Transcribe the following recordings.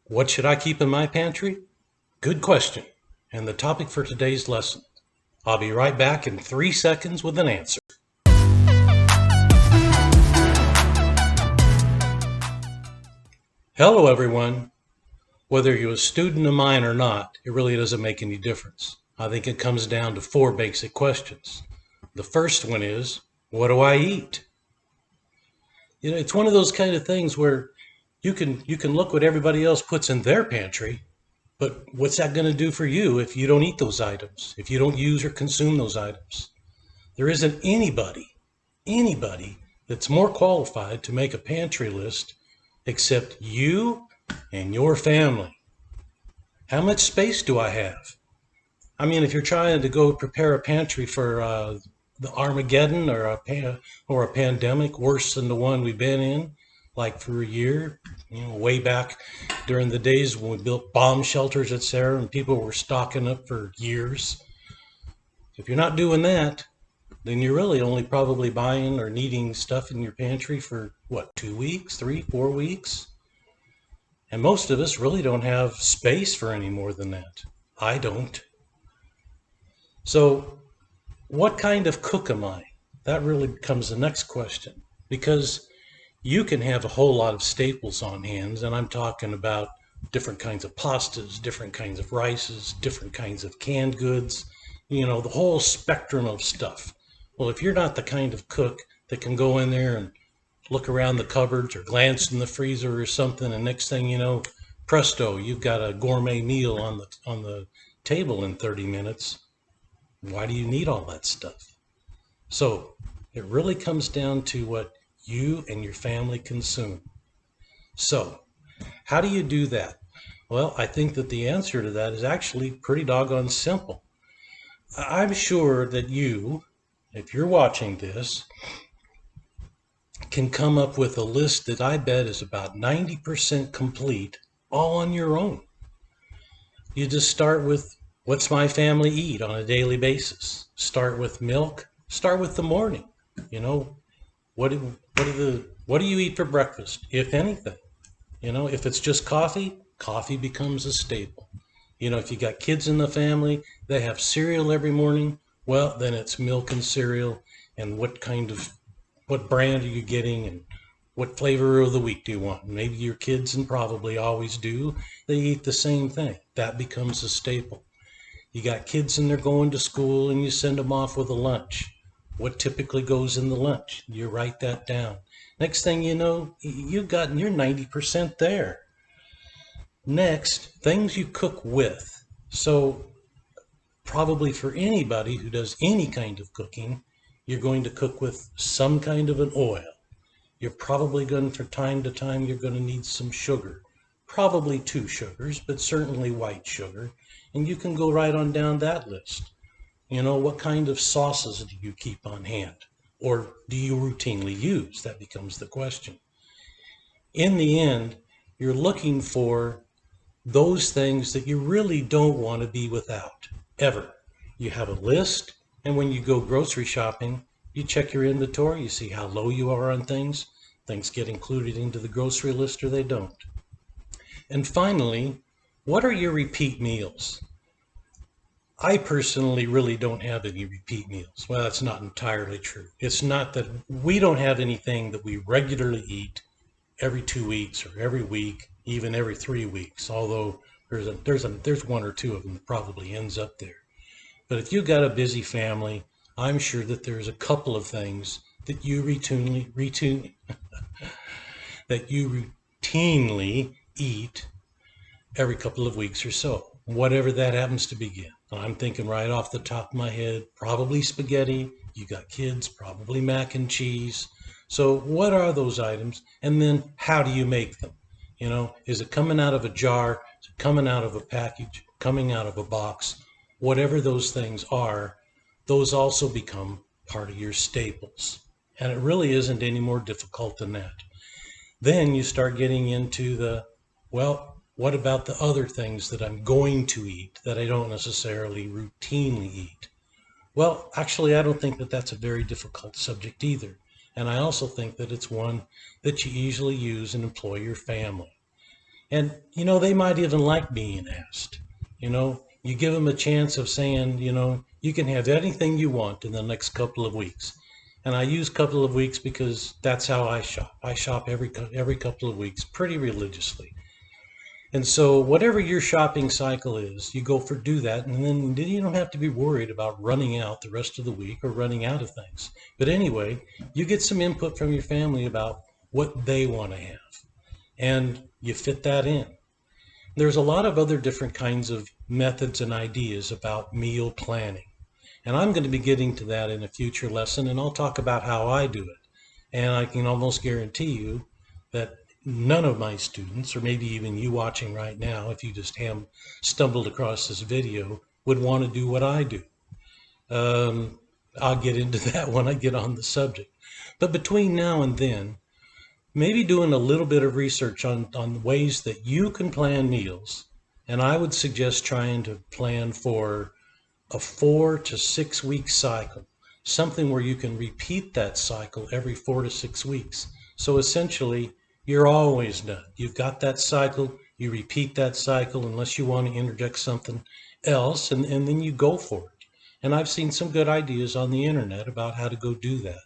What should I keep in my pantry? Good question. And the topic for today's lesson. I'll be right back in 3 seconds with an answer. Hello, everyone. Whether you're a student of mine or not, it really doesn't make any difference. I think it comes down to 4 basic questions. The first one is, what do I eat? It's one of those kind of things where you can look what everybody else puts in their pantry, but what's that going to do for you if you don't eat those items, if you don't use or consume those items? There isn't anybody that's more qualified to make a pantry list except you and your family. How much space do I have? I mean, if you're trying to go prepare a pantry for the Armageddon or a pandemic worse than the one we've been in, like for a year, way back during the days when we built bomb shelters, etc., and people were stocking up for years. If you're not doing that, then you're really only probably buying or needing stuff in your pantry for, 2 weeks, 3, 4 weeks? And most of us really don't have space for any more than that. I don't. So what kind of cook am I? That really becomes the next question, because you can have a whole lot of staples on hand, and I'm talking about different kinds of pastas, different kinds of rices, different kinds of canned goods, the whole spectrum of stuff. Well, if you're not the kind of cook that can go in there and look around the cupboards or glance in the freezer or something, and next thing you know, presto, you've got a gourmet meal on the table in 30 minutes, why do you need all that stuff? So it really comes down to what you and your family consume. So how do you do that? Well, I think that the answer to that is actually pretty doggone simple. I'm sure that you, if you're watching this, can come up with a list that I bet is about 90% complete, all on your own. You just start with, what's my family eat on a daily basis? Start with milk. Start with the morning. What do you eat for breakfast, if anything? If it's just coffee becomes a staple. If you got kids in the family, they have cereal every morning, well, then it's milk and cereal. And what brand are you getting, and what flavor of the week do you want? Maybe your kids, and probably always do, they eat the same thing. That becomes a staple. You got kids and they're going to school, and you send them off with a lunch. What typically goes in the lunch? You write that down. Next thing you know, you're 90% there. Next, things you cook with. So probably for anybody who does any kind of cooking, you're going to cook with some kind of an oil. You're probably going, from time to time, you're going to need some sugar. Probably 2 sugars, but certainly white sugar. And you can go right on down that list. What kind of sauces do you keep on hand? Or do you routinely use? That becomes the question. In the end, you're looking for those things that you really don't want to be without, ever. You have a list, and when you go grocery shopping, you check your inventory, you see how low you are on things. Things get included into the grocery list or they don't. And finally, what are your repeat meals? I personally really don't have any repeat meals. Well, that's not entirely true. It's not that we don't have anything that we regularly eat every 2 weeks or every week, even every 3 weeks, although there's 1 or 2 of them that probably ends up there. But if you've got a busy family, I'm sure that there's a couple of things that you routinely eat every couple of weeks or so, whatever that happens to be. I'm thinking right off the top of my head, probably spaghetti. You got kids, probably mac and cheese. So what are those items? And then how do you make them? Is it coming out of a jar? Is it coming out of a package? Coming out of a box? Whatever those things are, those also become part of your staples. And it really isn't any more difficult than that. Then you start getting into what about the other things that I'm going to eat that I don't necessarily routinely eat? Well, actually, I don't think that that's a very difficult subject either. And I also think that it's one that you easily use and employ your family. And, they might even like being asked. You give them a chance of saying, you can have anything you want in the next couple of weeks. And I use couple of weeks because that's how I shop. I shop every couple of weeks pretty religiously. And so whatever your shopping cycle is, you do that, and then you don't have to be worried about running out the rest of the week or running out of things. But anyway, you get some input from your family about what they want to have, and you fit that in. There's a lot of other different kinds of methods and ideas about meal planning. And I'm going to be getting to that in a future lesson, and I'll talk about how I do it. And I can almost guarantee you that none of my students, or maybe even you watching right now, if you just stumbled across this video, would want to do what I do. I'll get into that when I get on the subject. But between now and then, maybe doing a little bit of research on ways that you can plan meals. And I would suggest trying to plan for a 4 to 6 week cycle, something where you can repeat that cycle every 4 to 6 weeks. So essentially, you're always done. You've got that cycle, you repeat that cycle unless you want to interject something else, and then you go for it. And I've seen some good ideas on the internet about how to go do that.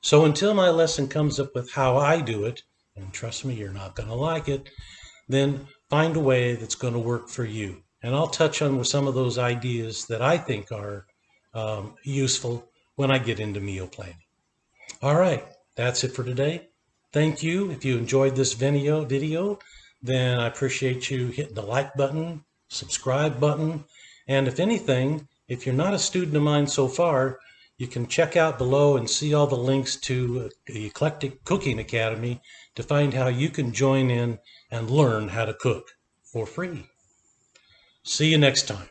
So until my lesson comes up with how I do it, and trust me, you're not going to like it, then find a way that's going to work for you. And I'll touch on with some of those ideas that I think are useful when I get into meal planning. All right, that's it for today. Thank you. If you enjoyed this video, then I appreciate you hitting the like button, subscribe button, and if anything, if you're not a student of mine so far, you can check out below and see all the links to the Eclectic Cooking Academy to find how you can join in and learn how to cook for free. See you next time.